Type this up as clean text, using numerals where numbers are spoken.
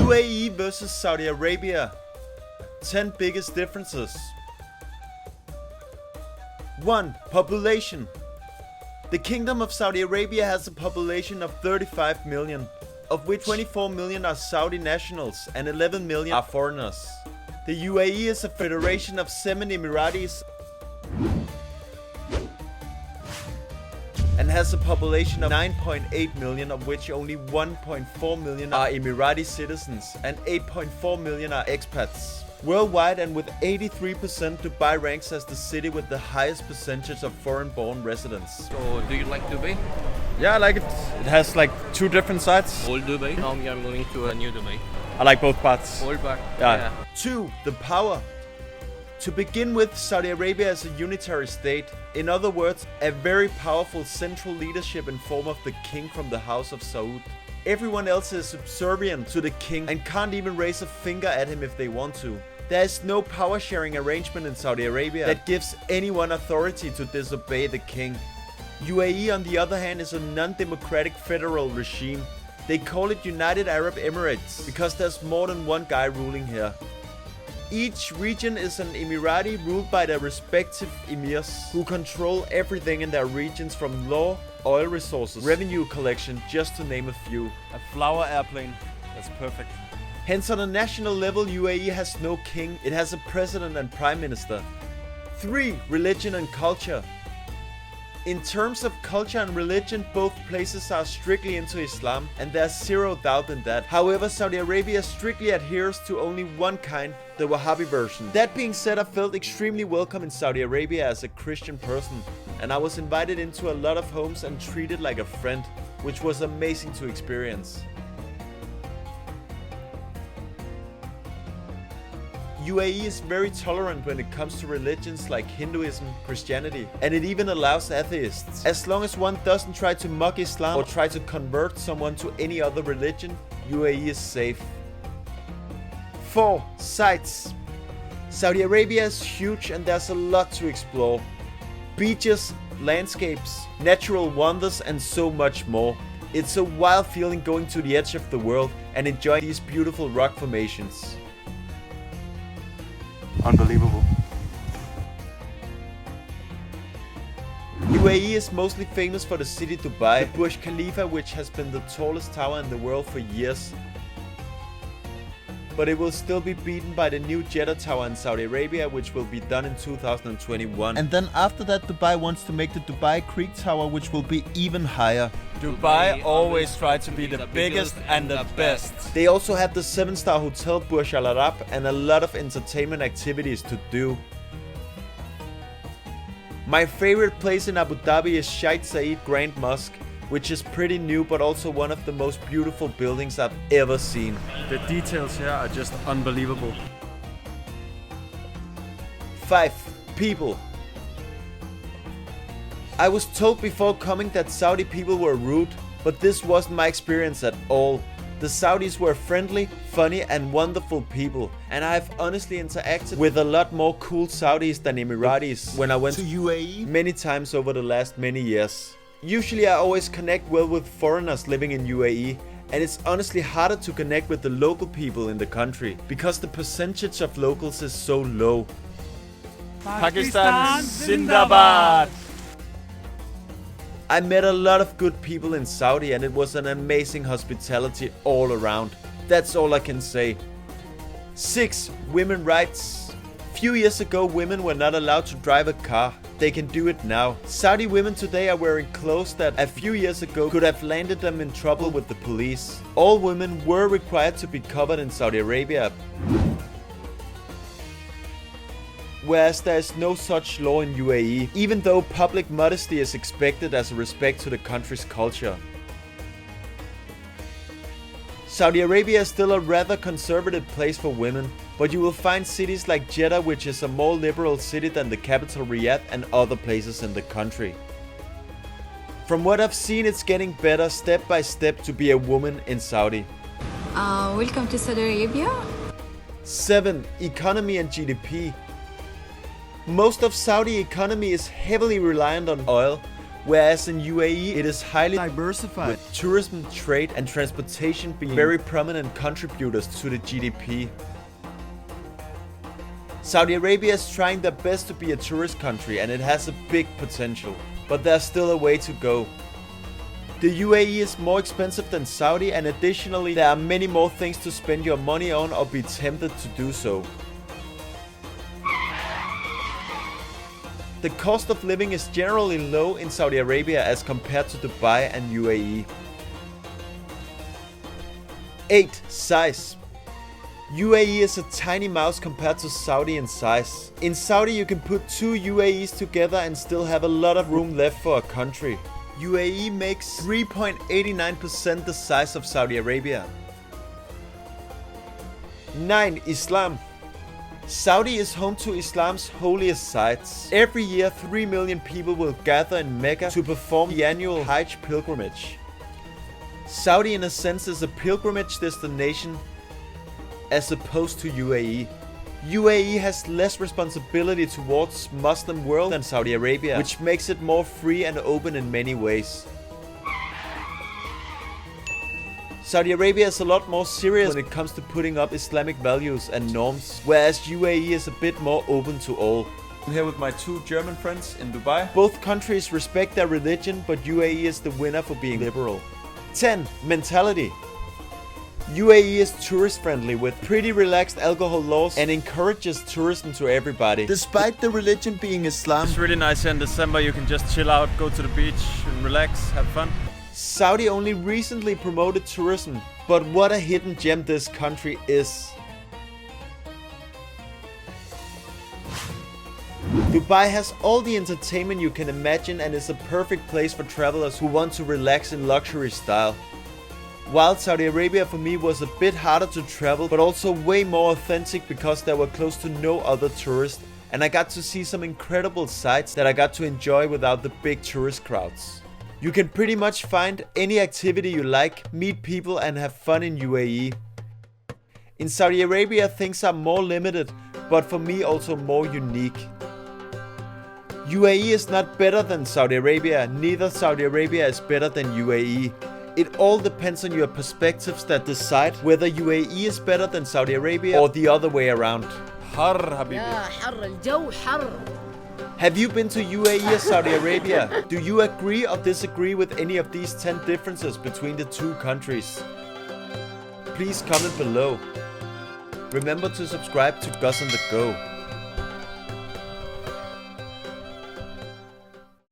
UAE versus Saudi Arabia. 10 biggest differences. 1. Population. The Kingdom of Saudi Arabia has a population of 35 million, of which 24 million are Saudi nationals and 11 million are foreigners. The UAE is a federation of 7 Emiratis and has a population of 9.8 million, of which only 1.4 million are Emirati citizens and 8.4 million are expats. Worldwide, and with 83%, Dubai ranks as the city with the highest percentage of foreign-born residents. So, do you like Dubai? Yeah, I like it. It has like 2 different sides. Old Dubai. Now we are moving to a new Dubai. I like both parts. Old part. Yeah. 2. The power. To begin with, Saudi Arabia is a unitary state. In other words, a very powerful central leadership in form of the king from the House of Saud. Everyone else is subservient to the king and can't even raise a finger at him if they want to. There is no power sharing arrangement in Saudi Arabia that gives anyone authority to disobey the king. UAE, on the other hand, is a non-democratic federal regime. They call it United Arab Emirates because there's more than one guy ruling here. Each region is an Emirati ruled by their respective emirs, who control everything in their regions, from law, oil resources, revenue collection, just to name a few. A flower airplane, that's perfect. Hence, on a national level, UAE has no king, it has a president and prime minister. 3. Religion and culture. In terms of culture and religion, both places are strictly into Islam, and there's zero doubt in that. However, Saudi Arabia strictly adheres to only one kind, the Wahhabi version. That being said, I felt extremely welcome in Saudi Arabia as a Christian person, and I was invited into a lot of homes and treated like a friend, which was amazing to experience. UAE is very tolerant when it comes to religions like Hinduism, Christianity, and it even allows atheists. As long as one doesn't try to mock Islam or try to convert someone to any other religion, UAE is safe. 4. Sights. Saudi Arabia is huge and there's a lot to explore. Beaches, landscapes, natural wonders, and so much more. It's a wild feeling going to the edge of the world and enjoying these beautiful rock formations. Unbelievable. UAE is mostly famous for the city Dubai, the Burj Khalifa, which has been the tallest tower in the world for years. But it will still be beaten by the new Jeddah Tower in Saudi Arabia, which will be done in 2021. And then after that, Dubai wants to make the Dubai Creek Tower, which will be even higher. Dubai always try to be the biggest and the best. They also have the 7-star hotel Burj Al Arab and a lot of entertainment activities to do. My favorite place in Abu Dhabi is Sheikh Zayed Grand Mosque, which is pretty new but also one of the most beautiful buildings I've ever seen. The details here are just unbelievable. 5. People. I was told before coming that Saudi people were rude, but this wasn't my experience at all. The Saudis were friendly, funny and wonderful people, and I've honestly interacted with a lot more cool Saudis than Emiratis when I went to UAE many times over the last many years. Usually I always connect well with foreigners living in UAE, and it's honestly harder to connect with the local people in the country because the percentage of locals is so low. Pakistan Zindabad! I met a lot of good people in Saudi and it was an amazing hospitality all around. That's all I can say. 6. Women rights. Few years ago, women were not allowed to drive a car. They can do it now. Saudi women today are wearing clothes that a few years ago could have landed them in trouble with the police. All women were required to be covered in Saudi Arabia, whereas there is no such law in UAE, even though public modesty is expected as a respect to the country's culture. Saudi Arabia is still a rather conservative place for women, but you will find cities like Jeddah, which is a more liberal city than the capital Riyadh and other places in the country. From what I've seen, it's getting better step by step to be a woman in Saudi. Welcome to Saudi Arabia. 7. Economy and GDP. Most of Saudi economy is heavily reliant on oil, whereas in UAE it is highly diversified, with tourism, trade and transportation being very prominent contributors to the GDP. Saudi Arabia is trying their best to be a tourist country and it has a big potential, but there's still a way to go. The UAE is more expensive than Saudi, and additionally there are many more things to spend your money on or be tempted to do so. The cost of living is generally low in Saudi Arabia as compared to Dubai and UAE. 8. Size. UAE is a tiny mouse compared to Saudi in size. In Saudi you can put 2 UAEs together and still have a lot of room left for a country. UAE makes 3.89% the size of Saudi Arabia. 9. Islam. Saudi is home to Islam's holiest sites. Every year 3 million people will gather in Mecca to perform the annual Hajj pilgrimage. Saudi in a sense is a pilgrimage destination as opposed to UAE. UAE has less responsibility towards Muslim world than Saudi Arabia, which makes it more free and open in many ways. Saudi Arabia is a lot more serious when it comes to putting up Islamic values and norms, whereas UAE is a bit more open to all. I'm here with my 2 German friends in Dubai. Both countries respect their religion, but UAE is the winner for being liberal. 10. Mentality. UAE is tourist friendly with pretty relaxed alcohol laws and encourages tourism to everybody, despite the religion being Islam. It's really nice here in December. You can just chill out, go to the beach and relax, have fun. Saudi only recently promoted tourism, but what a hidden gem this country is. Dubai has all the entertainment you can imagine and is a perfect place for travelers who want to relax in luxury style. While Saudi Arabia for me was a bit harder to travel, but also way more authentic because there were close to no other tourists, and I got to see some incredible sights that I got to enjoy without the big tourist crowds. You can pretty much find any activity you like, meet people and have fun in UAE. In Saudi Arabia things are more limited, but for me also more unique. UAE is not better than Saudi Arabia, neither Saudi Arabia is better than UAE. It all depends on your perspectives that decide whether UAE is better than Saudi Arabia or the other way around. Har habibi. Have you been to UAE or Saudi Arabia? Do you agree or disagree with any of these 10 differences between the 2 countries? Please comment below. Remember to subscribe to Gus on the Go.